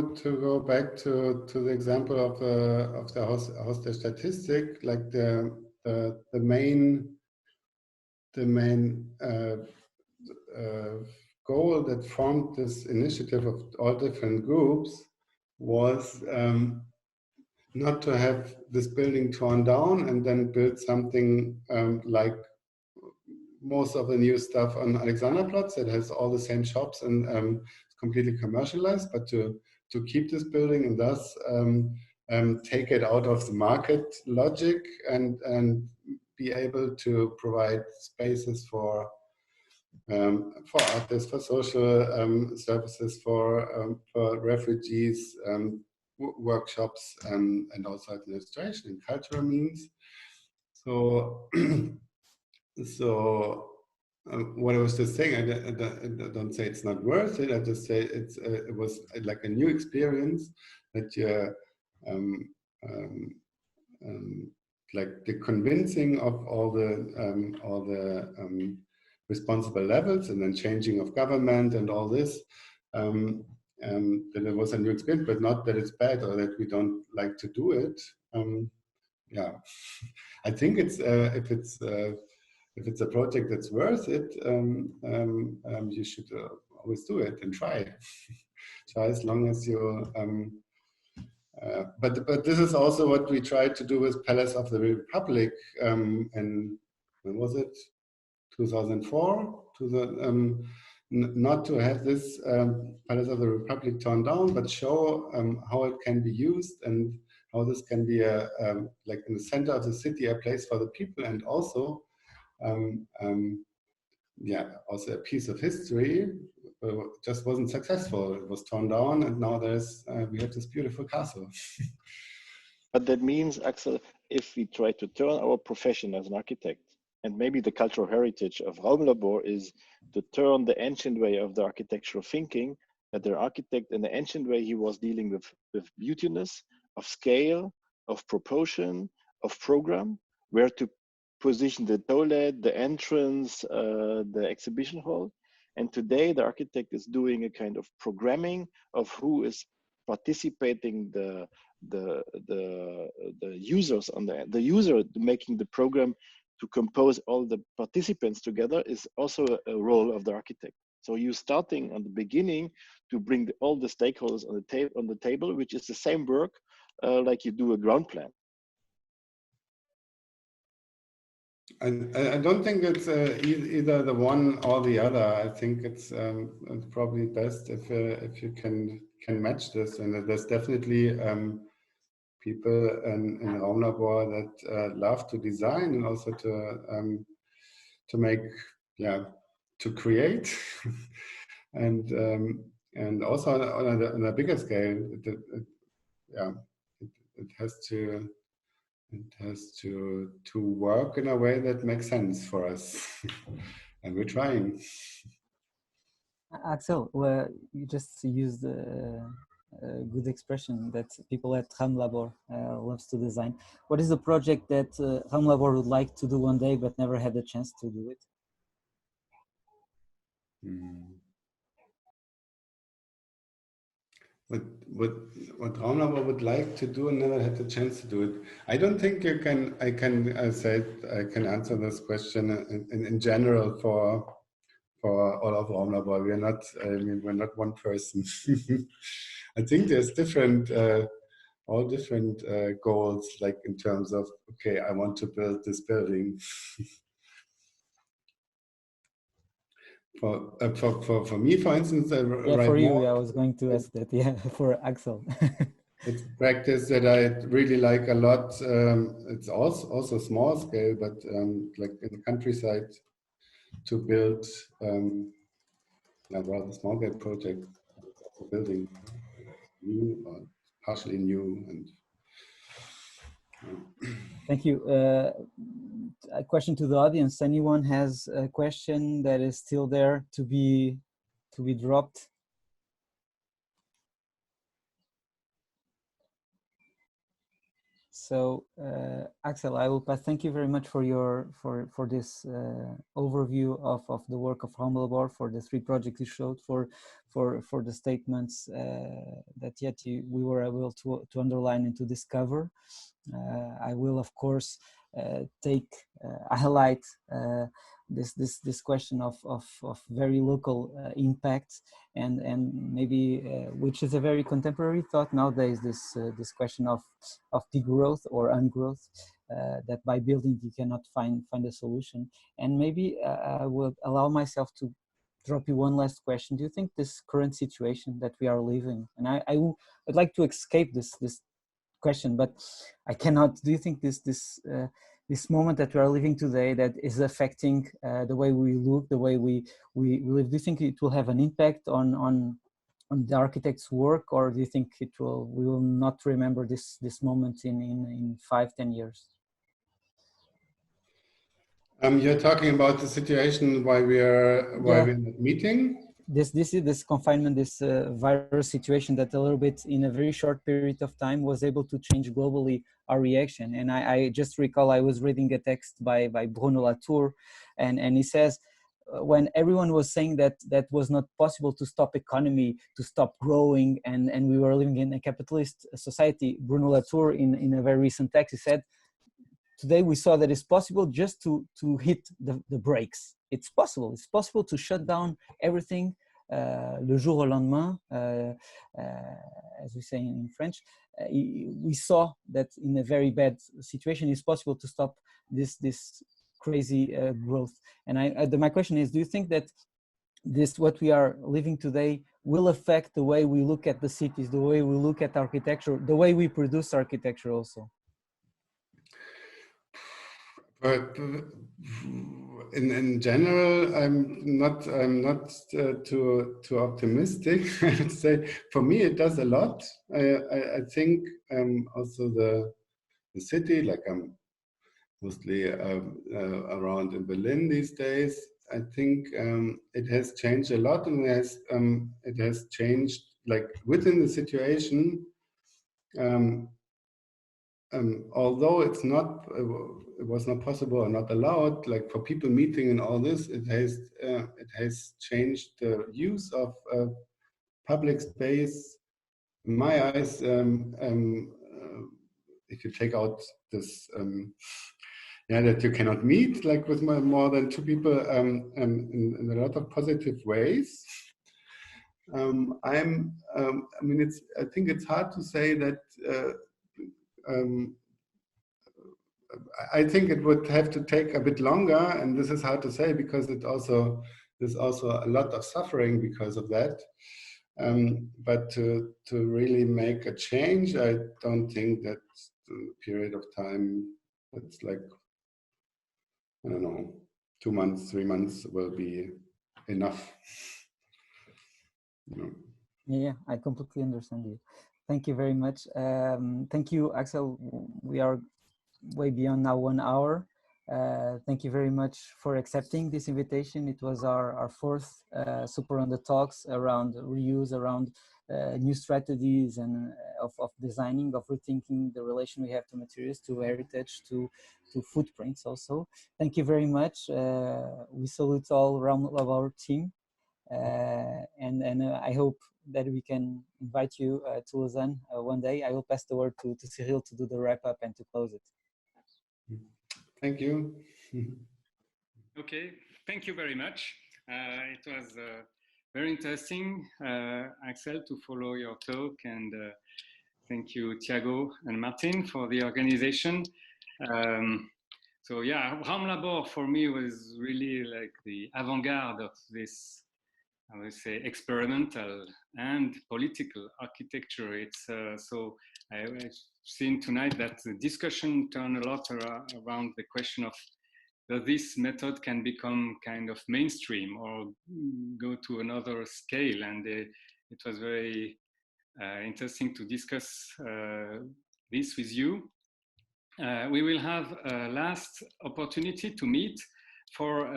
back to the example of the Haus der Statistik, like the main goal that formed this initiative of all different groups was not to have this building torn down and then build something like most of the new stuff on Alexanderplatz that has all the same shops and it's completely commercialized, but to keep this building and thus take it out of the market logic and be able to provide spaces for artists, for social services, for refugees, workshops, and also administration and cultural means. So, what I was just saying, I don't say it's not worth it. I just say it was like a new experience that you're like the convincing of all the responsible levels, and then changing of government and all this. that it was a new experience, but not that it's bad or that we don't like to do it. Yeah, I think it's if it's a project that's worth it, you should always do it and try. Try as long as you. But this is also what we tried to do with Palace of the Republic, and when was it? 2004. Not to have this Palace of the Republic torn down, but show how it can be used and how this can be like in the center of the city, a place for the people, and also yeah, also a piece of history. Just wasn't successful. It was torn down, and now we have this beautiful castle. But that means, Axel, if we try to turn our profession as an architect, and maybe the cultural heritage of Raumlabor is to turn the ancient way of the architectural thinking, that the architect in the ancient way, he was dealing with beautiness, of scale, of proportion, of program, where to position the toilet, the entrance, the exhibition hall. And today the architect is doing a kind of programming of who is participating, the users on the user making the program to compose all the participants together is also a role of the architect. So you're starting on the beginning to bring all the stakeholders on the table, which is the same work like you do a ground plan. I don't think it's either the one or the other. I think it's probably best if you can match this, and there's definitely people in Raumlabor that love to design and also to make, yeah, to create, and also on a bigger scale, it has to work in a way that makes sense for us, and we're trying. Axel, well, you just used a good expression that people at Raumlabor loves to design. What is the project that Raumlabor would like to do one day but never had the chance to do it? What Raumlabor would like to do and never had the chance to do it. I don't think I can answer this question in general for all of Raumlabor. We're not one person. I think there's all different goals, like in terms of, okay, I want to build this building. For me, for instance, yeah, right for you, now, I was going to ask that. Yeah, for Axel. it's a practice that I really like a lot. It's also small scale, but like in the countryside, to build the small scale project, building new or partially new. And thank you. A question to the audience. Anyone has a question that is still there to be dropped? So Axel, I will pass. Thank you very much for this overview of the work of Raumlabor, for the 3 projects you showed, for the statements that we were able to underline and to discover. I will, of course, highlight this question of very local impact, and maybe which is a very contemporary thought nowadays. This question of degrowth or ungrowth, that by building you cannot find a solution. And maybe I would allow myself to drop you one last question. Do you think this current situation that we are living, and I'd like to escape this question, but I cannot. Do you think this moment that we are living today, that is affecting the way we look, the way we live? Do you think it will have an impact on the architect's work, or do you think we will not remember this moment in 5-10 years? You're talking about the situation while we're not meeting. This confinement, this virus situation that a little bit in a very short period of time was able to change globally our reaction. And I just recall I was reading a text by Bruno Latour, and he says, when everyone was saying that that was not possible to stop economy, to stop growing, and we were living in a capitalist society, Bruno Latour in a very recent text, he said, today we saw that it's possible just to hit the brakes. It's possible to shut down everything le jour au lendemain, as we say in French. We saw that in a very bad situation, it's possible to stop this crazy growth. And my question is, do you think that what we are living today will affect the way we look at the cities, the way we look at architecture, the way we produce architecture also? But in general, I'm not too optimistic. I would say for me it does a lot. I think also the city, like I'm mostly around in Berlin these days. I think it has changed a lot, and it has changed like within the situation. Although it was not possible or not allowed, like for people meeting and all this, it has changed the use of public space. In my eyes, if you take out this, that you cannot meet like with more than two people in a lot of positive ways. I think it's hard to say that. I think it would have to take a bit longer, and this is hard to say because there's also a lot of suffering because of that. But to really make a change, I don't think that the period of time that's like, I don't know, 2 months, 3 months will be enough. You know. Yeah, I completely understand you. Thank you very much. Thank you, Axel. We are way beyond now 1 hour. Thank you very much for accepting this invitation. It was our fourth Superonda talks around reuse, around new strategies and of designing, of rethinking the relation we have to materials, to heritage, to footprints also. Thank you very much. We salute all Raumlabor team. And I hope that we can invite you to Lausanne one day. I will pass the word to Cyril to do the wrap up and to close it. Thank you. Okay, thank you very much. It was very interesting, Axel, to follow your talk, and thank you, Tiago and Martin, for the organization. So yeah, Raumlabor for me was really like the avant-garde of this, I would say, experimental and political architecture. It's so I've seen tonight that the discussion turned a lot around the question of whether this method can become kind of mainstream or go to another scale. And it was very interesting to discuss this with you. We will have a last opportunity to meet for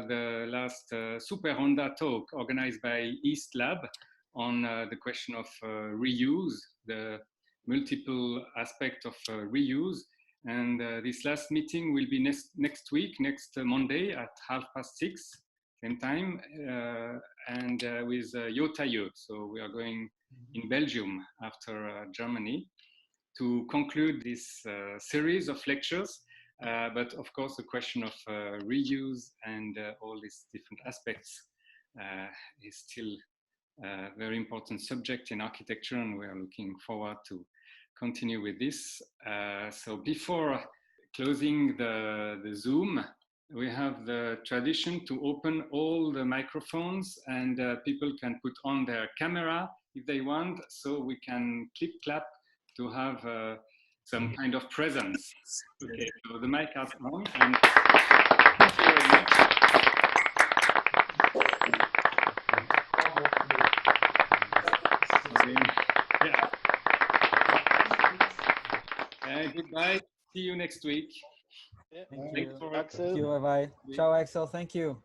the last Superonda talk organized by East Lab on the question of reuse, the multiple aspect of reuse. And this last meeting will be next week, next Monday at 6:30, same time, and with Yota. So we are going in Belgium after Germany to conclude this series of lectures. But of course, the question of reuse and all these different aspects is still a very important subject in architecture, and we are looking forward to continue with this. So before closing the Zoom, we have the tradition to open all the microphones, and people can put on their camera if they want, so we can clip clap to have some kind of presence. Okay, so the mic is on, and thank you very much. Yeah. Goodbye. See you next week. Yeah. Thank you. Axel. Thank you. Bye-bye. Ciao, Axel. Thank you.